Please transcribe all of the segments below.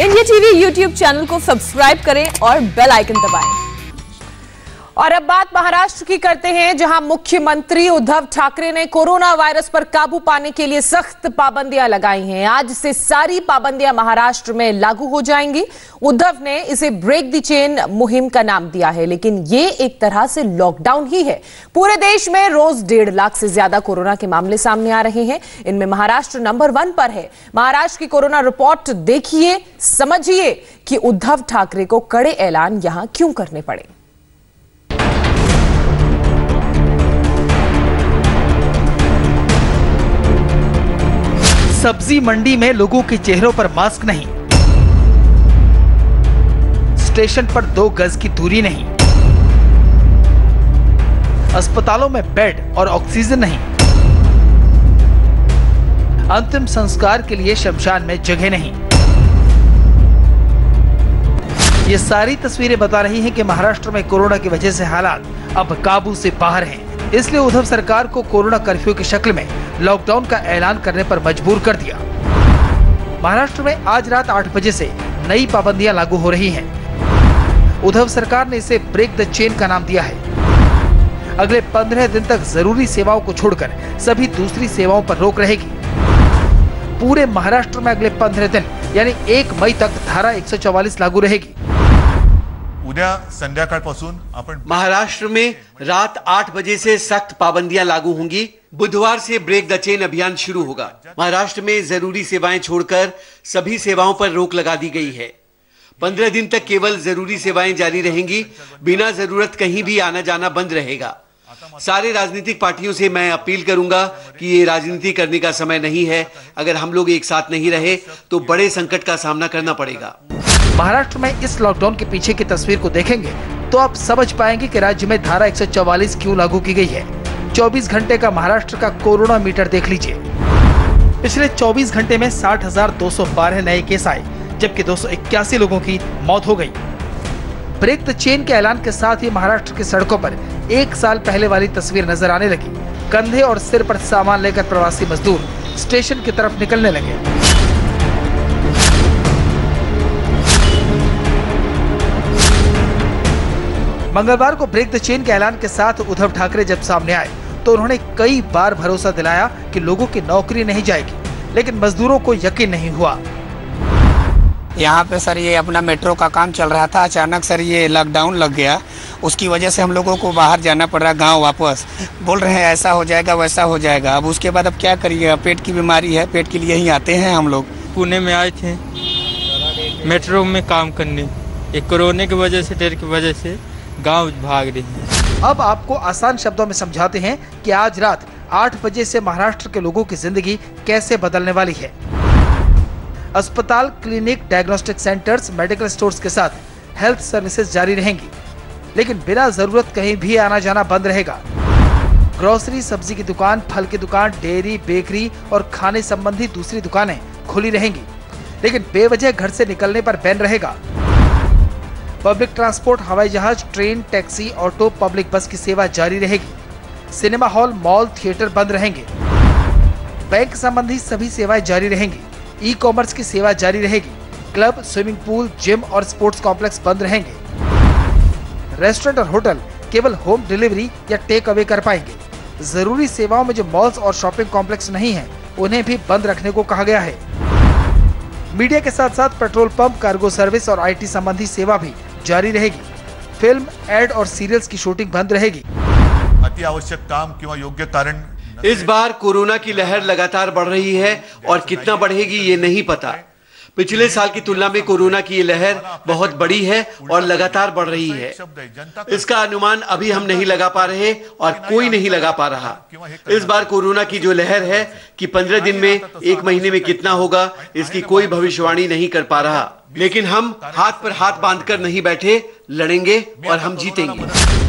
India TV YouTube channel को subscribe करें और बेल आइकन दबाएं। और अब बात महाराष्ट्र की करते हैं, जहां मुख्यमंत्री उद्धव ठाकरे ने कोरोना वायरस पर काबू पाने के लिए सख्त पाबंदियां लगाई हैं। आज से सारी पाबंदियां महाराष्ट्र में लागू हो जाएंगी। उद्धव ने इसे ब्रेक द चेन मुहिम का नाम दिया है, लेकिन ये एक तरह से लॉकडाउन ही है। पूरे देश में रोज 1.5 लाख से ज्यादा कोरोना के मामले सामने आ रहे हैं। इनमें महाराष्ट्र नंबर 1 पर है। महाराष्ट्र की कोरोना रिपोर्ट देखिए, समझिए कि उद्धव ठाकरे को कड़े ऐलान यहां क्यों करने पड़े। सब्जी मंडी में लोगों के चेहरों पर मास्क नहीं, स्टेशन पर 2 गज की दूरी नहीं, अस्पतालों में बेड और ऑक्सीजन नहीं, अंतिम संस्कार के लिए शमशान में जगह नहीं। ये सारी तस्वीरें बता रही हैं कि महाराष्ट्र में कोरोना की वजह से हालात अब काबू से बाहर हैं। इसलिए उद्धव सरकार को कोरोना कर्फ्यू की शक्ल में लॉकडाउन का ऐलान करने पर मजबूर कर दिया। महाराष्ट्र में आज रात 8 बजे से नई पाबंदियां लागू हो रही हैं। उद्धव सरकार ने इसे ब्रेक द चेन का नाम दिया है। अगले 15 दिन तक जरूरी सेवाओं को छोड़कर सभी दूसरी सेवाओं पर रोक रहेगी। पूरे महाराष्ट्र में अगले 15 दिन यानी 1 मई तक धारा 144 लागू रहेगी। उद्या संध्याकाळपासून आपण महाराष्ट्र में रात 8 बजे से सख्त पाबंदियां लागू होंगी। बुधवार से ब्रेक द चेन अभियान शुरू होगा। महाराष्ट्र में जरूरी सेवाएं छोड़कर सभी सेवाओं पर रोक लगा दी गई है। 15 दिन तक केवल जरूरी सेवाएं जारी रहेंगी। बिना जरूरत कहीं भी आना जाना बंद रहेगा। सारे राजनीतिक पार्टियों से मैं अपील करूंगा कि ये राजनीति करने का समय नहीं है। अगर हम लोग एक साथ नहीं रहे तो बड़े संकट का सामना करना पड़ेगा। महाराष्ट्र में इस लॉकडाउन के पीछे की तस्वीर को देखेंगे तो आप समझ पाएंगे कि राज्य में धारा 144 क्यों लागू की गई है। 24 घंटे का महाराष्ट्र का कोरोना मीटर देख लीजिए। पिछले 24 घंटे में 60,212 नए केस आए, जबकि 281 लोगों की मौत हो गई। ब्रेक द चेन के ऐलान के साथ ही महाराष्ट्र की सड़कों पर 1 साल पहले वाली तस्वीर नजर आने लगी। कंधे और सिर पर सामान लेकर प्रवासी मजदूर स्टेशन की तरफ निकलने लगे। मंगलवार को ब्रेक द चेन के ऐलान के साथ उद्धव ठाकरे जब सामने आए तो उन्होंने कई बार भरोसा दिलाया कि लोगों की नौकरी नहीं जाएगी, लेकिन मजदूरों को यकीन नहीं हुआ। यहाँ पे सर ये अपना मेट्रो का काम चल रहा था, अचानक सर ये लॉकडाउन लग गया। उसकी वजह से हम लोगों को बाहर जाना पड़ रहा, गांव वापस। बोल रहे हैं ऐसा हो जाएगा वैसा हो जाएगा। अब उसके बाद अब क्या करिएगा, पेट की बीमारी है, पेट के लिए ही आते हैं हम लोग। पुणे में आए थे मेट्रो में काम करने, एक कोरोना की वजह से, डर की वजह से गांव भाग रहे हैं। अब आपको आसान शब्दों में समझाते हैं कि आज रात 8 बजे से महाराष्ट्र के लोगों की जिंदगी कैसे बदलने वाली है। अस्पताल, clinic, diagnostic centres, medical stores के साथ हेल्थ सर्विसेज जारी रहेंगी, लेकिन बिना जरूरत कहीं भी आना जाना बंद रहेगा। ग्रोसरी, सब्जी की दुकान, फल की दुकान, डेयरी, बेकरी और खाने संबंधी दूसरी दुकानें खुली रहेंगी, लेकिन बेवजह घर से निकलने पर बैन रहेगा। पब्लिक ट्रांसपोर्ट, हवाई जहाज, ट्रेन, टैक्सी, ऑटो, पब्लिक बस की सेवा जारी रहेगी। सिनेमा हॉल, मॉल, थिएटर बंद रहेंगे। बैंक संबंधी सभी सेवाएं जारी रहेंगी। ई कॉमर्स की सेवा जारी रहेगी। क्लब, स्विमिंग पूल, जिम और स्पोर्ट्स कॉम्प्लेक्स बंद रहेंगे। रेस्टोरेंट और होटल केवल होम डिलीवरी या टेक अवे कर पाएंगे। जरूरी सेवाओं में जो मॉल्स और शॉपिंग कॉम्प्लेक्स नहीं है, उन्हें भी बंद रखने को कहा गया है। मीडिया के साथ साथ पेट्रोल पंप, कार्गो सर्विस और IT संबंधी सेवा भी जारी रहेगी। फिल्म, एड और सीरियल्स की शूटिंग बंद रहेगी। अति आवश्यक काम किंवा योग्य कारण इस बार कोरोना की लहर लगातार बढ़ रही है और कितना बढ़ेगी ये नहीं पता। पिछले साल की तुलना में कोरोना की ये लहर बहुत बड़ी है और लगातार बढ़ रही है। इसका अनुमान अभी हम नहीं लगा पा रहे और कोई नहीं लगा पा रहा। इस बार कोरोना की जो लहर है कि 15 दिन में, 1 महीने में कितना होगा, इसकी कोई भविष्यवाणी नहीं कर पा रहा। लेकिन हम हाथ पर हाथ बांधकर नहीं बैठे, लड़ेंगे और हम जीतेंगे।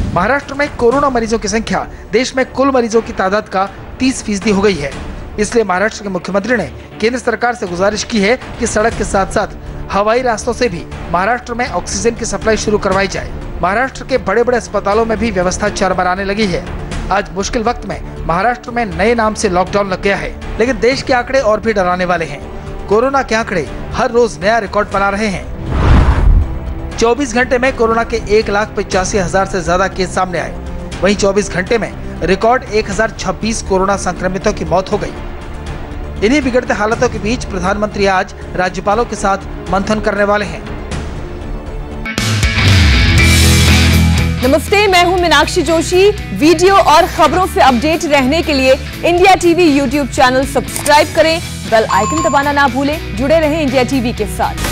महाराष्ट्र में कोरोना मरीजों की संख्या देश में कुल मरीजों की तादाद का 30% हो गई है। इसलिए महाराष्ट्र के मुख्यमंत्री ने केंद्र सरकार से गुजारिश की है कि सड़क के साथ साथ हवाई रास्तों से भी महाराष्ट्र में ऑक्सीजन की सप्लाई शुरू करवाई जाए। महाराष्ट्र के बड़े बड़े अस्पतालों में भी व्यवस्था चरमराने लगी है। आज मुश्किल वक्त में महाराष्ट्र में नए नाम से लॉकडाउन लग गया है, लेकिन देश के आंकड़े और भी डराने वाले हैं। कोरोना के आंकड़े हर रोज नया रिकॉर्ड बना रहे हैं। 24 घंटे में कोरोना के 1,85,000 से ज्यादा केस सामने आए। वहीं 24 घंटे में रिकॉर्ड 1026 कोरोना संक्रमितों की मौत हो गई। इन्हीं बिगड़ते हालातों के बीच प्रधानमंत्री आज राज्यपालों के साथ मंथन करने वाले हैं। नमस्ते, मैं हूं मीनाक्षी जोशी। वीडियो और खबरों से अपडेट रहने के लिए India TV YouTube channel subscribe करें, बेल आइकन दबाना ना भूलें। जुड़े रहें इंडिया टीवी के साथ।